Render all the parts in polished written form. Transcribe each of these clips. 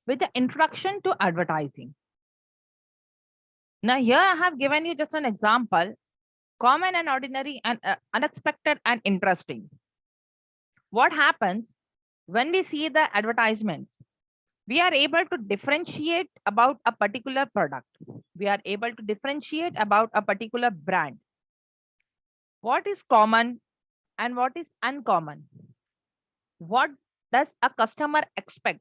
with the introduction to advertising. Now, here I have given you just an example, common and ordinary and unexpected and interesting. What happens when we see the advertisements? We are able to differentiate about a particular product. We are able to differentiate about a particular brand. What is common and what is uncommon? What does a customer expect?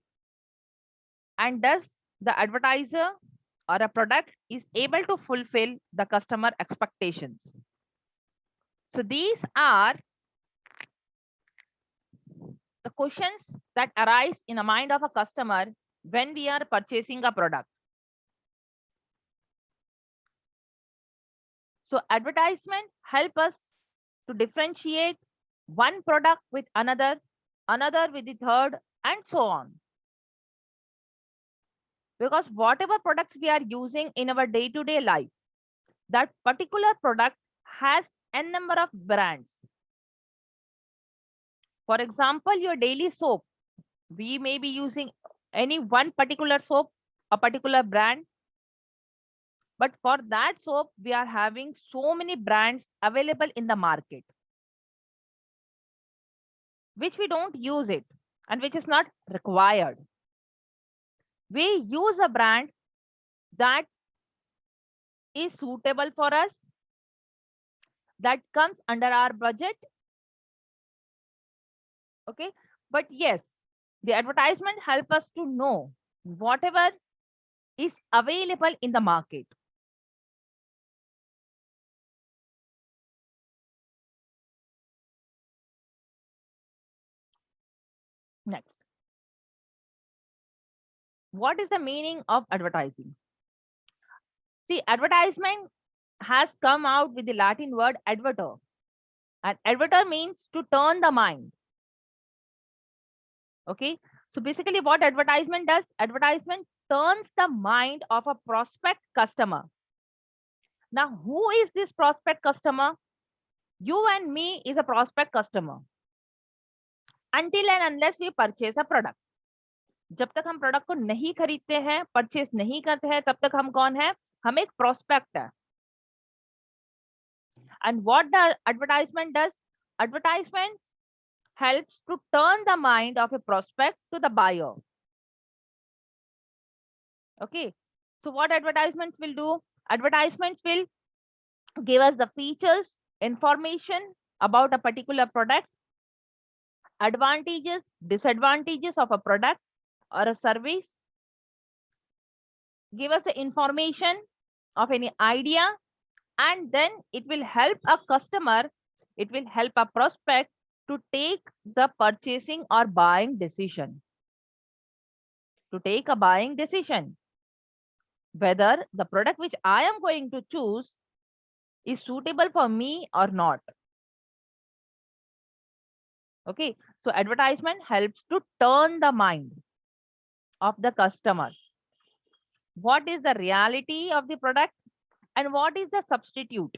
And does the advertiser or a product is able to fulfill the customer expectations? So these are the questions that arise in the mind of a customer when we are purchasing a product. So advertisement help us to differentiate one product with another, another with the third, and so on. Because whatever products we are using in our day-to-day life, that particular product has n number of brands. For example, your daily soap, we may be using any one particular soap, a particular brand. But for that soap, we are having so many brands available in the market, which we don't use it and which is not required. We use a brand that is suitable for us, that comes under our budget. Okay. But yes, the advertisement help us to know whatever is available in the market. Next. What is the meaning of advertising? See, advertisement has come out with the Latin word adverter. And adverter means to turn the mind. Okay. So basically what advertisement does, advertisement turns the mind of a prospect customer. Now, who is this prospect customer? You and me is a prospect customer. Until and unless we purchase a product. जब तक हम product को नहीं खरीदते हैं, purchase नहीं करते हैं, तब तक हम कौन है? हम एक प्रोस्पेक्ट है. And what the advertisement does? Advertisement helps to turn the mind of a prospect to the buyer. Okay. So what advertisements will do? Advertisements will give us the features, information about a particular product, advantages, disadvantages of a product or a service, give us the information of any idea, and then it will help a customer, it will help a prospect to take the purchasing or buying decision. To take a buying decision, whether the product which I am going to choose is suitable for me or not. Okay, so advertisement helps to turn the mind of the customer. What is the reality of the product and what is the substitute?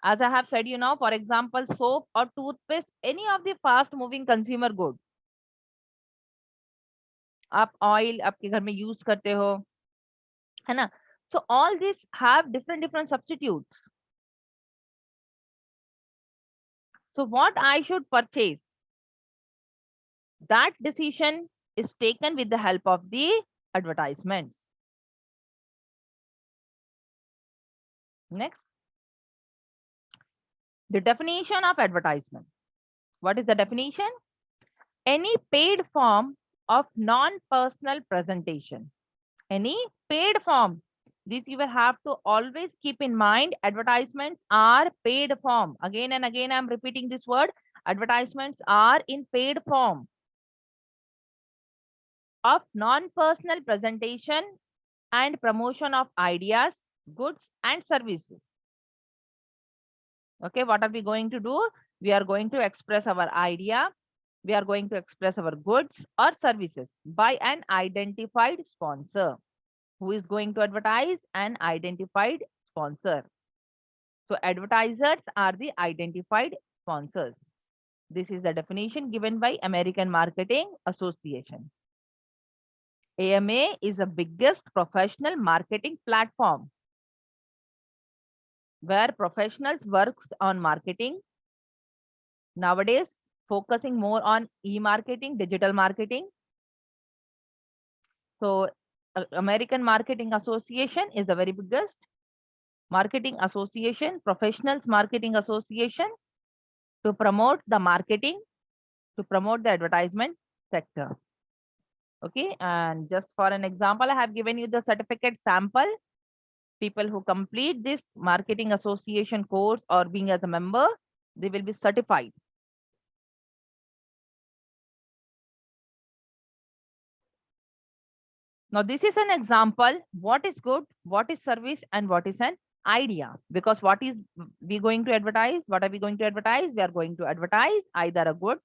As I have said, for example, soap or toothpaste, any of the fast moving consumer good. आप oil आपके घर में use करते हो, है ना? So all these have different substitutes. So what I should purchase, that decision is taken with the help of the advertisements. Next, the definition of advertisement. What is the definition? Any paid form of non-personal presentation. Any paid form. This you will have to always keep in mind. Advertisements are paid form. Again and again, I'm repeating this word. Advertisements are in paid form of non-personal presentation and promotion of ideas, goods, and services. Okay, what are we going to do? We are going to express our idea. We are going to express our goods or services by an identified sponsor. Who is going to advertise? An identified sponsor. So advertisers are the identified sponsors. This is the definition given by American Marketing Association. AMA is the biggest professional marketing platform where professionals works on marketing. Nowadays, focusing more on e-marketing, digital marketing. So American Marketing Association is the very biggest marketing association, professionals marketing association to promote the marketing, to promote the advertisement sector. Okay, and just for an example, I have given you the certificate sample. People who complete this marketing association course or being as a member, they will be certified. Now, this is an example. What is good, what is service, and what is an idea? Because what is we going to advertise? What are we going to advertise? We are going to advertise either a good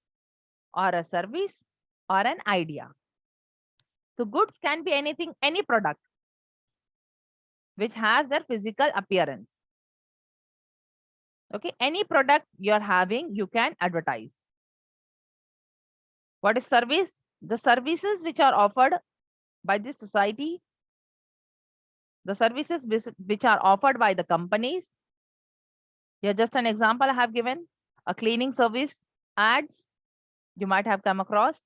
or a service or an idea. So goods can be anything, any product which has their physical appearance. Okay, any product you're having, you can advertise. What is service? The services which are offered by this society, the services which are offered by the companies. Here, just an example I have given, a cleaning service ads you might have come across.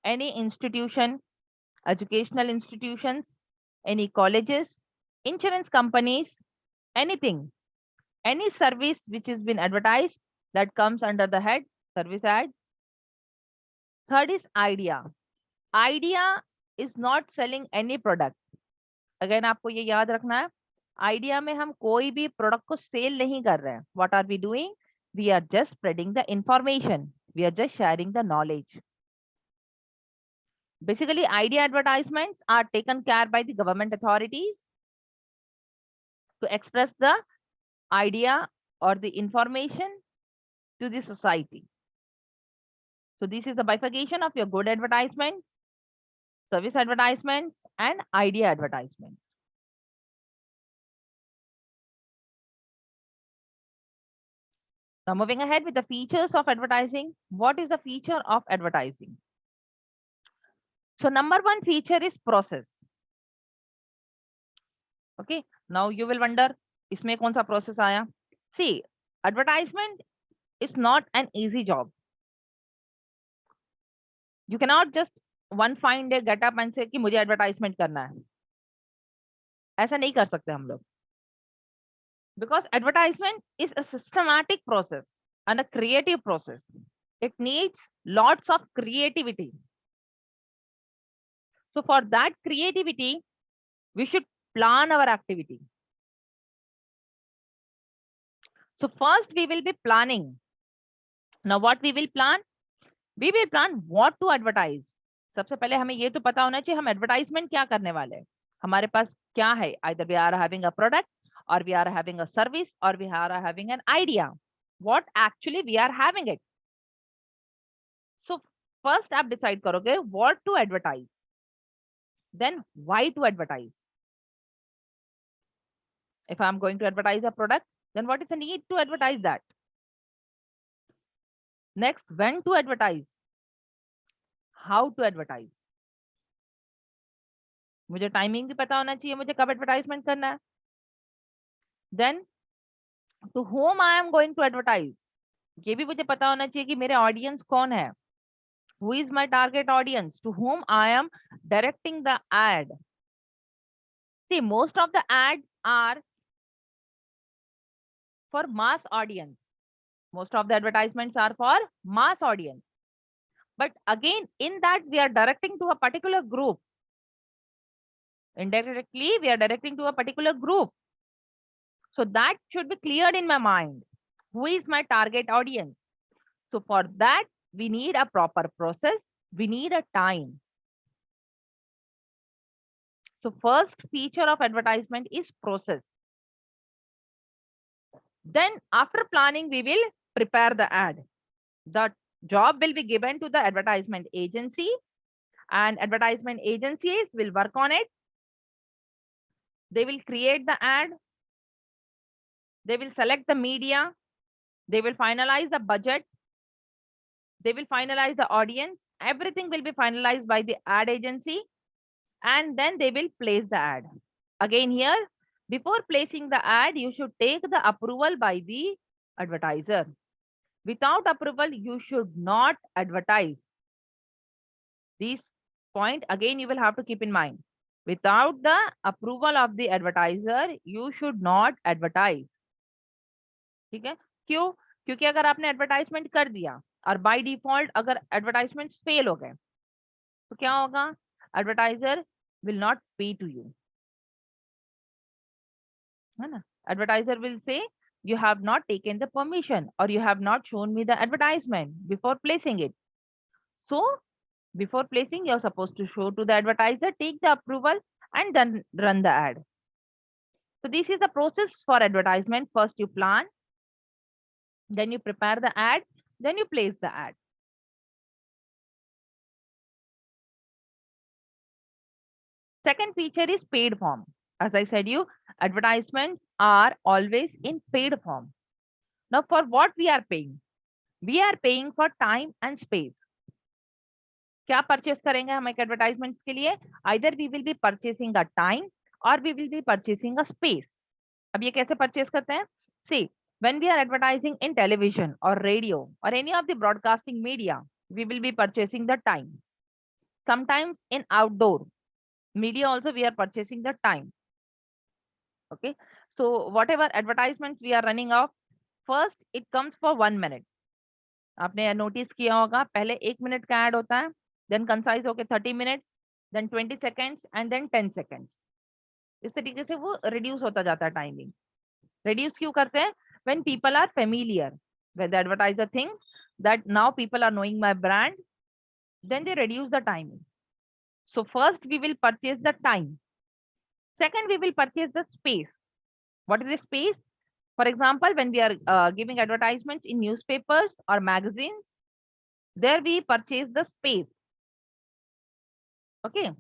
Any institution, educational institutions, any colleges, insurance companies, anything, any service which has been advertised, that comes under the head service ad. Third is idea. Idea is not selling any product. Again, आपको ये याद रखना है, idea में हम कोई भी product को सेल नहीं कर रहे हैं. What are we doing? We are just spreading the information. We are just sharing the knowledge. Basically, idea advertisements are taken care by the government authorities to express the idea or the information to the society. So this is the bifurcation of your good advertisements, service advertisements, and idea advertisements. Now moving ahead with the features of advertising. What is the feature of advertising? So number one feature is process. Okay, now you will wonder, इसमें कौन सा process आया? See, advertisement is not an easy job. You cannot just one fine day get up and say कि मुझे advertisement करना है. ऐसा नहीं कर सकते हम लोग. Because advertisement is a systematic process and a creative process. It needs lots of creativity. So for that creativity, we should plan our activity. So first we will be planning. Now what we will plan? We will plan what to advertise. सबसे पहले हमें ये तो पता होना चाहिए हम advertisement क्या करने वाले हैं. हमारे पास क्या है? Either we are having a product, or we are having a service, or we are having an idea. What actually we are having it. So first आप decide करोगे what to advertise. Then why to advertise. If I'm going to advertise a product, then what is the need to advertise that? Next, when to advertise. How to advertise. मुझे timing भी पता होना चाहिए मुझे कब advertisement करना है. Then to whom I am going to advertise. ये भी मुझे पता होना चाहिए कि मेरे ऑडियंस कौन है. Who is my target audience? To whom I am directing the ad. See, most of the ads are for mass audience. Most of the advertisements are for mass audience. But again, in that we are directing to a particular group. Indirectly, we are directing to a particular group. So that should be cleared in my mind. Who is my target audience? So for that, we need a proper process. We need a time. So first feature of advertisement is process. Then after planning, we will prepare the ad. The job will be given to the advertisement agency, and advertisement agencies will work on it. They will create the ad. They will select the media. They will finalize the budget. They will finalize the audience. Everything will be finalized by the ad agency. and then they will place the ad. Again here, before placing the ad, you should take the approval by the advertiser. Without approval, you should not advertise. This point again you will have to keep in mind. Without the approval of the advertiser, you should not advertise. ठीक है? क्यों? क्योंकि अगर आपने advertisement कर दिया और by default अगर एडवर्टाइजमेंट फेल हो गए तो क्या होगा? एडवर्टाइजर विल नॉट पे टू यू, है ना? Advertiser will say you have not taken the permission or you have not shown me the advertisement before placing it. So before placing, you're supposed to show to the advertiser, take the approval, and then run the ad. So this is the process for advertisement. First you plan, then you prepare the ad, then you place the ad. Second feature is paid form. As I said you, advertisements are always in paid form. Now for what we are paying? We are paying for time and space. क्या purchase करेंगे हम एक advertisements के लिए? Either we will be purchasing a time और we will be purchasing a space. अब ये कैसे परचेस करते हैं? See, when we are advertising in television or radio or any of the broadcasting media, we will be purchasing the time. Sometimes in outdoor media also we are purchasing the time. Okay, so whatever advertisements we are running off, first it comes for 1 minute. आपने notice किया होगा पहले 1 minute का add होता है, then concise होके 30 minutes, then 20 seconds and then 10 seconds. इस तरीके से वो रिड्यूस होता जाता है टाइमिंग. रिड्यूस क्यों करते हैं? when people are familiar, when the advertiser thinks that now people are knowing my brand, then they reduce the timing. So first we will purchase the time. Second, we will purchase the space. What is the space? For example, when we are giving advertisements in newspapers or magazines, there we purchase the space. Okay.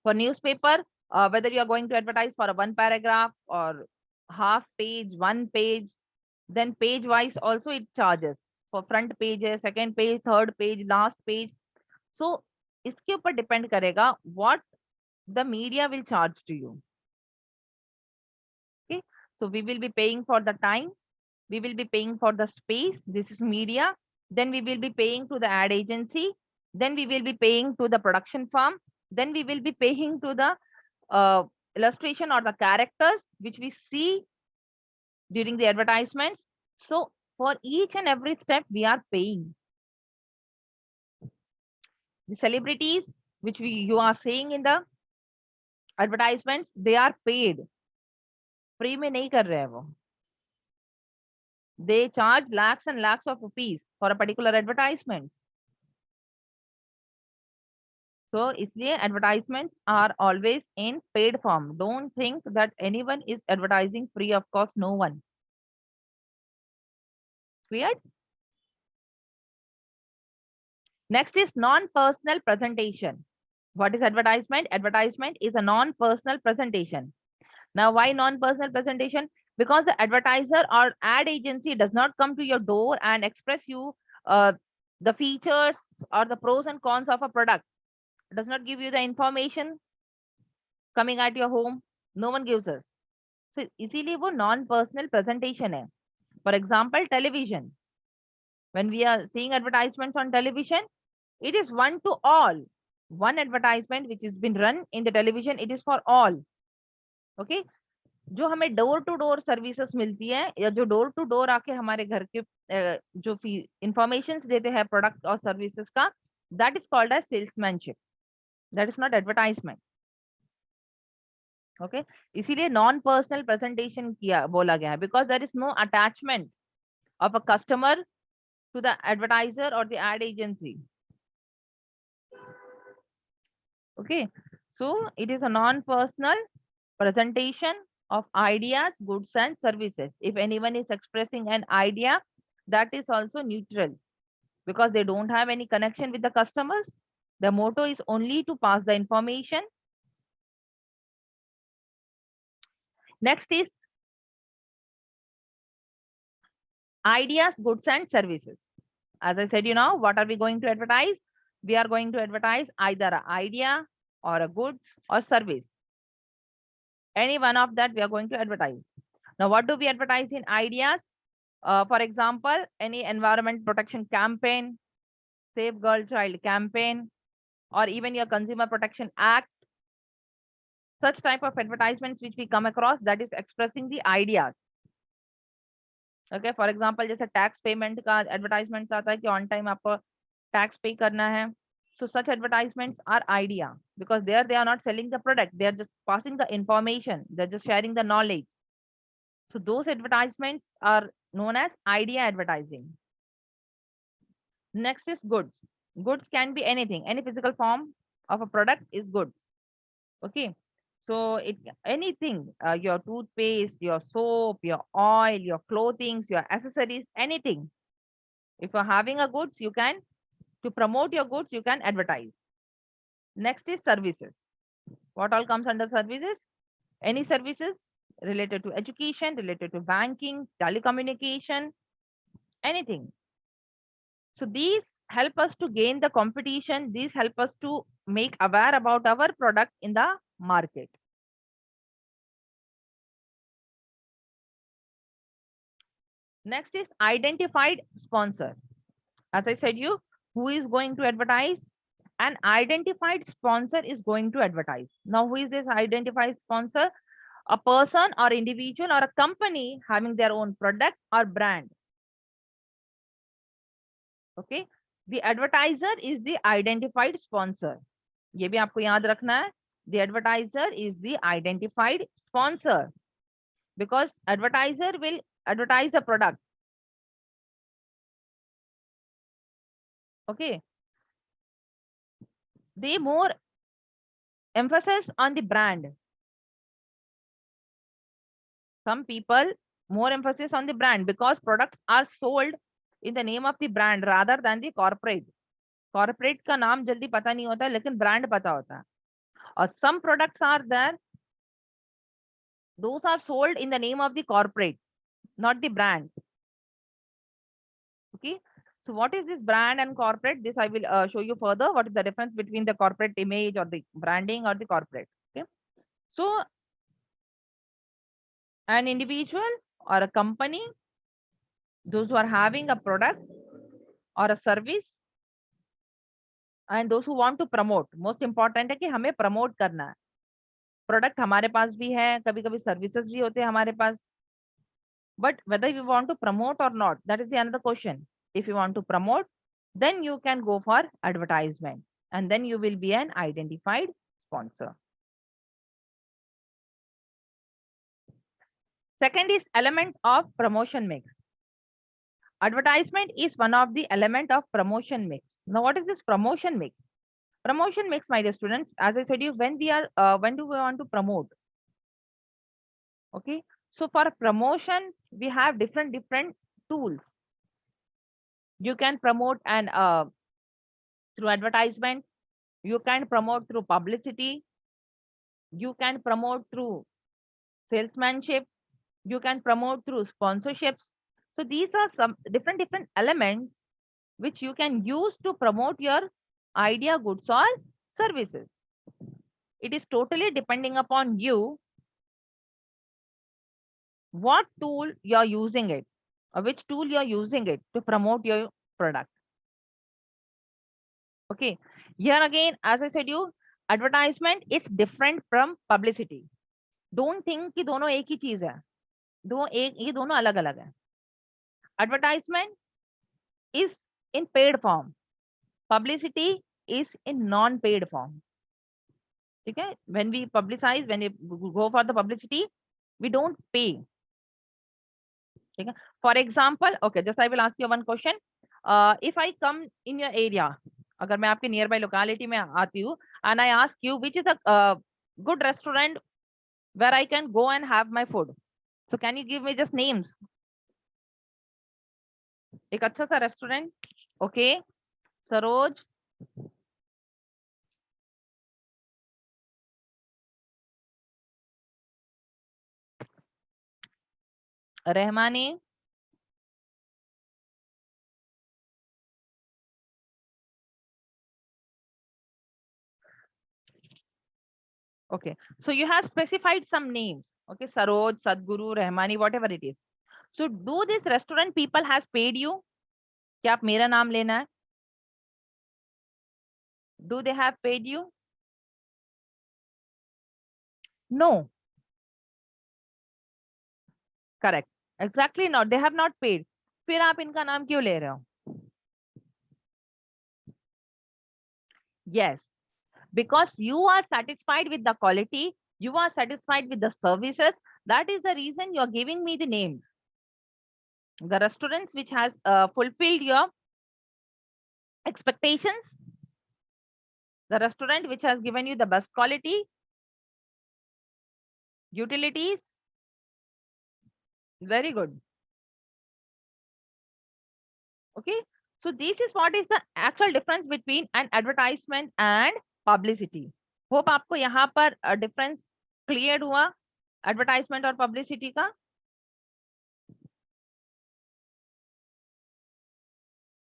For newspaper, whether you are going to advertise for a 1 paragraph or half page, 1 page, then page wise also it charges for front pages, second page, third page, last page. So इसके ऊपर depend करेगा what the media will charge to you. Okay, so we will be paying for the time, we will be paying for the space, this is media, then we will be paying to the ad agency, then we will be paying to the production firm, then we will be paying to the illustration or the characters which we see during the advertisements. So for each and every step we are paying. The celebrities which you are seeing in the advertisements, they are paid. Free में नहीं कर रहे हैं वो. They charge lakhs and lakhs of rupees for a particular advertisement. So इसलिए advertisements are always in paid form. Don't think that anyone is advertising free of cost. No one. Clear? Next is non-personal presentation. What is advertisement? Advertisement is a non-personal presentation. Now, why non-personal presentation? Because the advertiser or ad agency does not come to your door and express you the features or the pros and cons of a product. It does not give you the information coming at your home. No one gives us. So, इसीलिए वो non-personal presentation है. For example, television. When we are seeing advertisements on television, it is one to all. One advertisement which has been run in the television, it is for all. Okay. जो हमें door to door services मिलती है या जो door to door आके हमारे घर के जो इंफॉर्मेशन देते हैं प्रोडक्ट और सर्विसेज का, that is called as salesmanship. That is not advertisement. Okay, इसीलिए नॉन पर्सनल प्रेजेंटेशन किया बोला गया है, because there is no attachment of a customer to the advertiser or the ad agency. Okay, so it is a non-personal presentation of ideas, goods and services. If anyone is expressing an idea, that is also neutral because they don't have any connection with the customers. The motto is only to pass the information. Next is ideas, goods and services. As I said, what are we going to advertise? We are going to advertise either an idea, or a goods or service. Any one of that we are going to advertise. Now, what do we advertise in ideas? For example, any environment protection campaign, Save Girl Child campaign, or even your Consumer Protection Act. Such type of advertisements which we come across, that is expressing the ideas. Okay, for example, जैसे tax payment का advertisement आता है कि on time आपको tax pay करना है. So such advertisements are idea, because there they are not selling the product, they are just passing the information, they're just sharing the knowledge. So those advertisements are known as idea advertising. Next is goods. Goods can be anything, any physical form of a product is goods. Okay, so it anything, your toothpaste, your soap, your oil, your clothing, your accessories, anything. If you're having a goods, you can, to promote your goods, you can advertise. Next is services. What all comes under services? Any services related to education, related to banking, telecommunication, anything. So these help us to gain the competition. These help us to make aware about our product in the market. Next is identified sponsor. As I said you, who is going to advertise? An identified sponsor is going to advertise. Now, who is this identified sponsor? A person or individual or a company having their own product or brand. Okay. The advertiser is the identified sponsor. ये भी आपको याद रखना है. The advertiser is the identified sponsor, because advertiser will advertise the product. Okay. They more emphasis on the brand. Some people more emphasis on the brand because products are sold in the name of the brand rather than the corporate. Corporate का नाम जल्दी पता नहीं होता है, लेकिन brand पता होता है. और some products are there, those are sold in the name of the corporate, not the brand. Okay. So what is this brand and corporate? This I will show you further. What is the difference between the corporate image or the branding or the corporate? Okay. So an individual or a company, those who are having a product or a service, and those who want to promote, most important है कि हमें promote करना है. Product हमारे पास भी है, कभी कभी services भी होते हैं हमारे पास. But whether you want to promote or not, that is the another question. If you want to promote, then you can go for advertisement, and then you will be an identified sponsor. Second is element of promotion mix. Advertisement is one of the element of promotion mix. Now, what is this promotion mix? Promotion mix, my dear students, as I said you, when do we want to promote? Okay, so for promotions, we have different tools. You can promote and through advertisement, you can promote through publicity, you can promote through salesmanship, you can promote through sponsorships. So these are some different elements which you can use to promote your idea, goods or services. It is totally depending upon you what tool you're using it, or which tool you're using it to promote your product. Okay, here again, as I said you, advertisement is different from publicity. Don't think कि दोनों एक ही चीज है. ये दोनों अलग अलग है. Advertisement is in paid form, publicity is in non-paid form. Okay, when we publicize, when we go for the publicity, we don't pay. Okay, for example, okay, just I will ask you one question. If I come in your area, अगर मैं आपके nearby locality में आती हूँ, and I ask you which is a good restaurant where I can go and have my food, so can you give me just names? एक अच्छा सा restaurant. Okay, Saroj, Rehmani, Okay, so you have specified some names. Okay, Saroj, Sadguru, Rahmani, whatever it is. So do this restaurant people has paid you? क्या आप मेरा नाम लेना है? Do they have paid you? No. Correct. Exactly not. They have not paid. फिर आप इनका नाम क्यों ले रहे हो? Yes, because you are satisfied with the quality, you are satisfied with the services. That is the reason you are giving me the names. The restaurants which has fulfilled your expectations, the restaurant which has given you the best quality, utilities. Very good. Okay. So this is what is the actual difference between an advertisement and publicity. Hope आपको यहाँ पर difference clear हुआ advertisement और publicity का.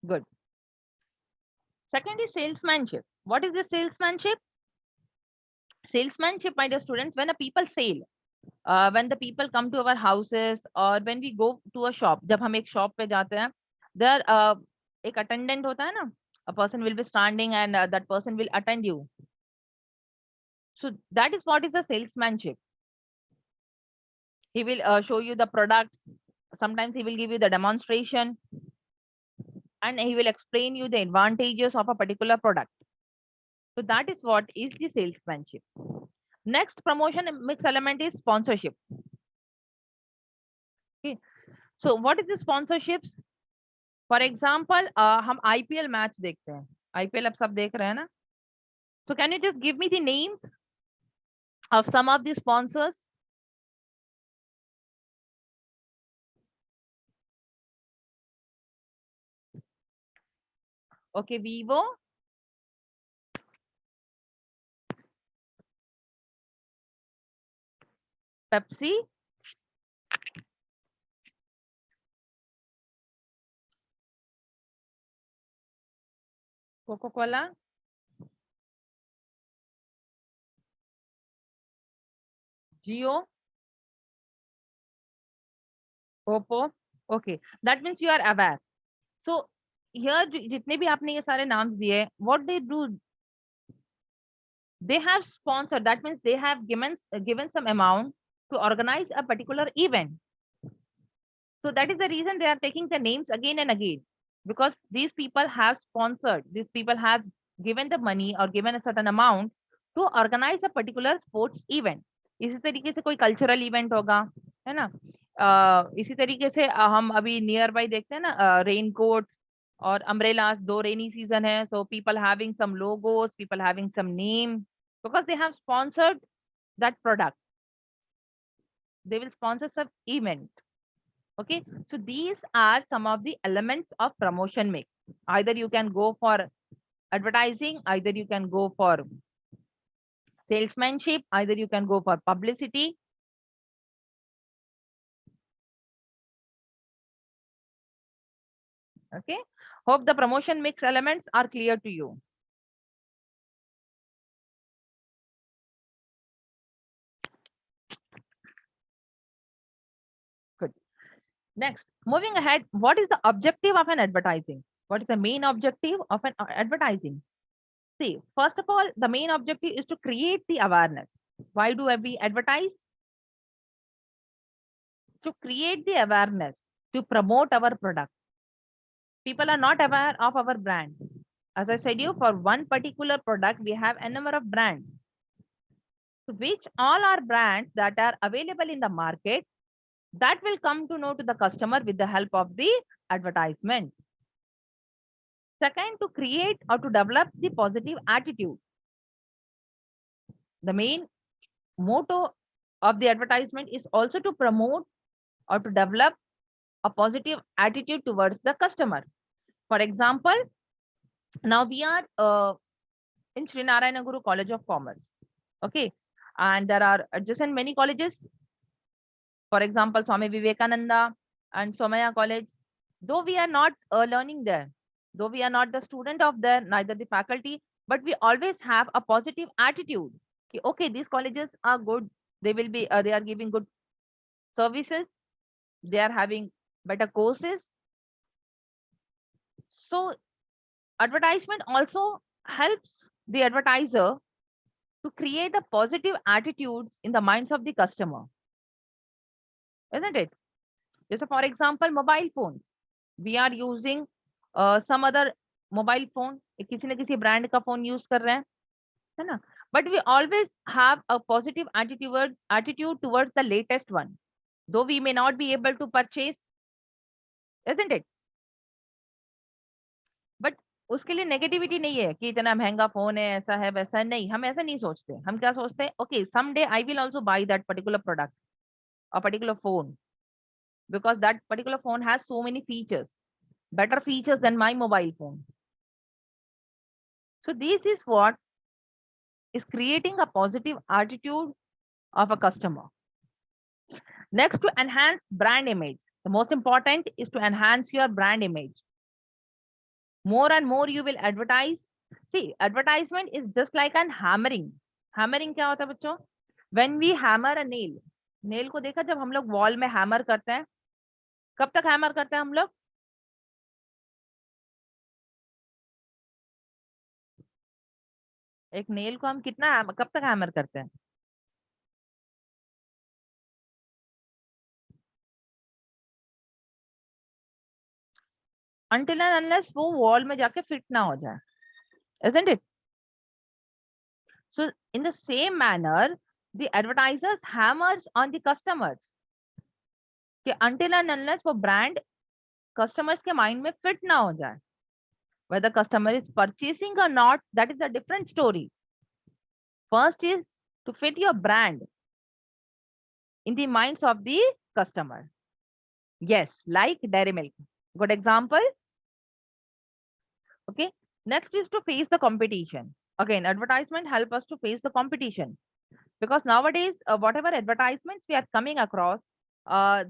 Good. Second is salesmanship. What is the salesmanship? Salesmanship, my dear students, when a people sell, when the people come to our houses or when we go to a shop, जब हम एक shop पे जाते हैं, there एक attendant होता है ना, a person will be standing and that person will attend you. So that is what is the salesmanship. He will show you the products. Sometimes he will give you the demonstration and he will explain you the advantages of a particular product. So that is what is the salesmanship. Next promotion mix element is sponsorship. Okay. So what is the sponsorships? For example, हम IPL match देखते हैं. IPL अब सब देख रहे हैं ना? So can you just give me the names of some of the sponsors? Okay, Vivo, Pepsi, Coca-Cola, Jio, Oppo. Okay, that means you are aware. So here जितने भी आपने ये सारे नाम दिए, what they do, they have sponsored. That means they have given some amount to organize a particular event. So that is the reason they are taking the names again and again, because these people have sponsored, these people have given the money or given a certain amount to organize a particular sports event. इसी तरीके से कोई cultural event होगा, है ना? इसी तरीके से हम अभी नियर बाई देखते हैं ना, रेन कोट्स और अम्ब्रेलास, दो रेनी सीजन है, so people having some logos, people having some name, because they have sponsored that product. They will sponsor some event. Okay, so these are some of the elements of promotion mix. Either you can go for advertising, either you can go for salesmanship, either you can go for publicity. Okay, hope the promotion mix elements are clear to you. Good. Next, moving ahead, what is the objective of an advertising? What is the main objective of an advertising? See, first of all, the main objective is to create the awareness. Why do we advertise? To create the awareness, to promote our product. People are not aware of our brand. As I said you, for one particular product, we have a number of brands, which all are brands that are available in the market that will come to know to the customer with the help of the advertisements. Second, to create or to develop the positive attitude. The main motto of the advertisement is also to promote or to develop a positive attitude towards the customer. For example, now we are in Sri Narayana Guru College of Commerce. Okay, and there are adjacent many colleges. For example, Swami Vivekananda and Somaya College. Though we are not learning there, though we are not the student of there, neither the faculty, but we always have a positive attitude. Okay, these colleges are good. They will be, they are giving good services. They are having better courses. So advertisement also helps the advertiser to create a positive attitudes in the minds of the customer, isn't it? Just for example, mobile phones. We are using some other mobile phone. किसी न किसी brand का phone use कर रहे हैं, है ना? But we always have a positive attitude towards the latest one, though we may not be able to purchase, isn't it? But उसके लिए नेगेटिविटी नहीं है कि इतना महंगा फोन है, ऐसा है वैसा है, नहीं, हम ऐसा नहीं सोचते। हम क्या सोचते हैं, okay someday I will also buy that particular product, a particular phone, because that particular phone has so many features, better features than my mobile phone. So this is what is creating a positive attitude of a customer. Next, to enhance brand image. The most important is to enhance your brand image. More and more you will advertise. See, advertisement is just like an hammering. Hammering क्या होता है बच्चों? When we hammer a nail, nail को देखा जब हम लोग wall में hammer करते हैं, कब तक hammer करते हैं हम लोग? एक nail को हम कितना कब तक hammer करते हैं? Until and unless वो wall में जाके fit ना हो जाए, isn't it? So in the same manner, the advertisers hammers on the customers कि until and unless वो brand customers के mind में fit ना हो जाए. Whether customer is purchasing or not, that is a different story. First is to fit your brand in the minds of the customer. Yes, like Dairy Milk. Good example. Okay. Next is to face the competition. Again, advertisement help us to face the competition, because nowadays, whatever advertisements we are coming across,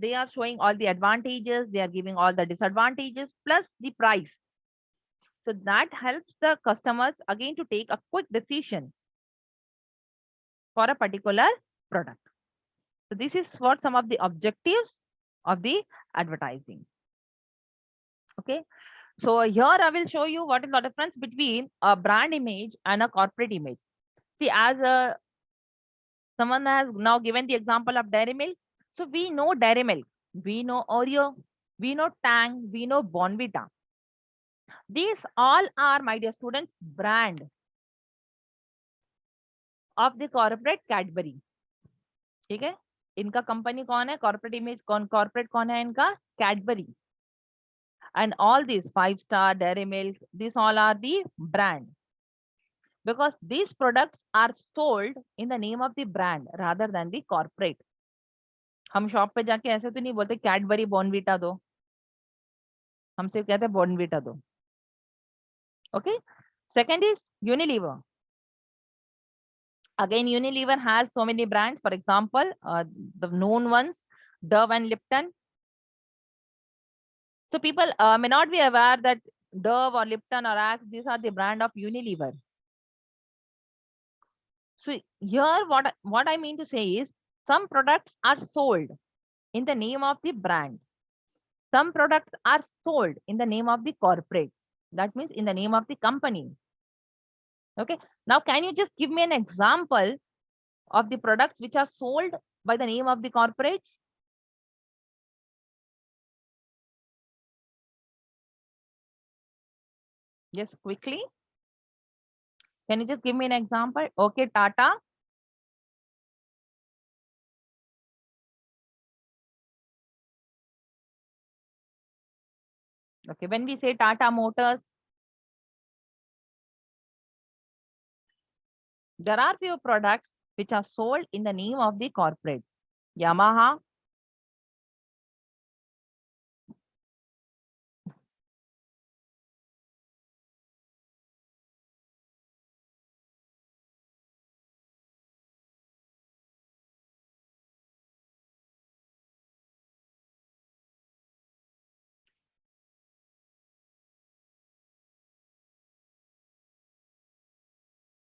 they are showing all the advantages, they are giving all the disadvantages plus the price. So that helps the customers again to take a quick decision for a particular product. So this is what some of the objectives of the advertising. Okay. So here I will show you what is the difference between a brand image and a corporate image. See, as someone has now given the example of Dairy Milk. So we know Dairy Milk, we know Oreo, we know Tang, we know Bonvita. These all are, my dear students, brand of the corporate Cadbury. ठीक है? इनका company कौन है? Corporate image कौन, corporate कौन है इनका? Cadbury. And all these 5-star, Dairy Milk, these all are the brand, because these products are sold in the name of the brand rather than the corporate. हम shop पे जाके ऐसे तो नहीं बोलते कैडबरी बॉर्नवीटा दो, हम सिर्फ कहते हैं बॉर्नवीटा दो. Okay. Second is Unilever. Again, Unilever has so many brands. For example, the known ones, Dove and Lipton. So people may not be aware that Dove or Lipton or Axe, these are the brand of Unilever. So here what I mean to say is, some products are sold in the name of the brand. Some products are sold in the name of the corporate. That means in the name of the company. Okay. Now, can you just give me an example of the products which are sold by the name of the corporates? Yes, quickly. Can you just give me an example? Okay, Tata. Okay, when we say Tata Motors, there are few products which are sold in the name of the corporate. Yamaha.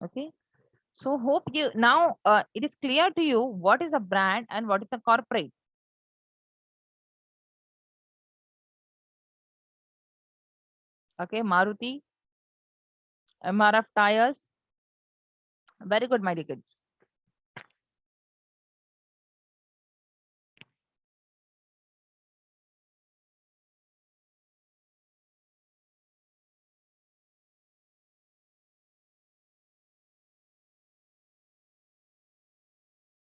Okay. So hope you now it is clear to you what is a brand and what is a corporate. Okay, Maruti, MRF tires. Very good, my dear kids.